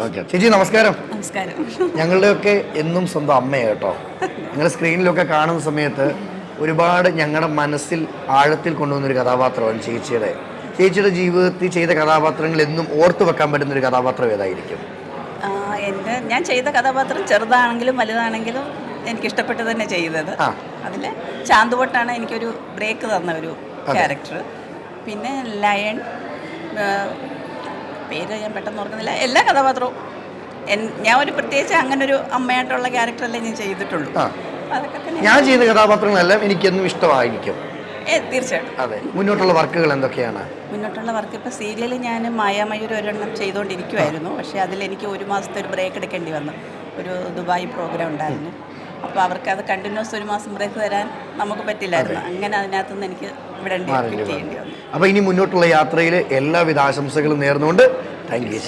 Okay ചേച്ചി നമസ്കാരം. നമസ്കാരം. ഞങ്ങളുടെയൊക്കെ എന്നും സ്വന്തം അമ്മയാണ് കേട്ടോ. ഞങ്ങൾ സ്ക്രീനിലൊക്കെ കാണുന്ന സമയത്ത് ഒരുപാട് ഞങ്ങളുടെ മനസ്സിൽ ആഴത്തിൽ കൊണ്ടുവന്നൊരു കഥാപാത്രമാണ് ചേച്ചിയുടെ ജീവിതത്തിൽ ചെയ്ത കഥാപാത്രങ്ങൾ എന്നും ഓർത്തു വെക്കാൻ പറ്റുന്നൊരു കഥാപാത്രം ഏതായിരിക്കും? ഞാൻ ചെയ്ത കഥാപാത്രം ചെറുതാണെങ്കിലും വലുതാണെങ്കിലും എനിക്കിഷ്ടപ്പെട്ട് തന്നെ ചെയ്തത്. അതിൽ ചാന്തുവട്ടാണ് എനിക്കൊരു ബ്രേക്ക് തന്ന ഒരു ക്യാരക്ടർ. പിന്നെ ലയൺ, പേര് ഞാൻ പെട്ടെന്ന് ഓർക്കുന്നില്ല. എല്ലാ കഥാപാത്രവും ഞാൻ ഒരു പ്രത്യേകിച്ച് അങ്ങനെ ഒരു അമ്മയായിട്ടുള്ള ക്യാരക്ടറല്ലേ ഞാൻ ചെയ്തിട്ടുള്ളൂ. അതൊക്കെ തന്നെ ഞാൻ ചെയ്ത കഥാപാത്രങ്ങളെല്ലാം എനിക്കെന്നും ഇഷ്ടമായിരിക്കും. തീർച്ചയായിട്ടും. അതെ. മുന്നോട്ടുള്ള വർക്കുകൾ എന്തൊക്കെയാണ്? മുന്നോട്ടുള്ള വർക്ക് ഇപ്പോൾ സീരിയൽ ഞാൻ മായാമയൂർ ഒരെണ്ണം ചെയ്തുകൊണ്ടിരിക്കുമായിരുന്നു. പക്ഷേ അതിലെനിക്ക് ഒരു മാസത്തെ ഒരു ബ്രേക്ക് എടുക്കേണ്ടി വന്നു. ഒരു ദുബായ് പ്രോഗ്രാം ഉണ്ടായിരുന്നു. അപ്പോൾ അവർക്ക് അത് കണ്ടിന്യൂസ് ഒരു മാസം ബ്രേക്ക് തരാൻ നമുക്ക് പറ്റില്ലായിരുന്നു. അങ്ങനെ അതിനകത്തുനിന്ന് എനിക്ക് ഇവിടെ ചെയ്യേണ്ടി വന്നു. അപ്പോൾ ഇനി മുന്നോട്ടുള്ള യാത്രയിൽ എല്ലാവിധ ആശംസകളും നേർന്നുകൊണ്ട് താങ്ക് യു.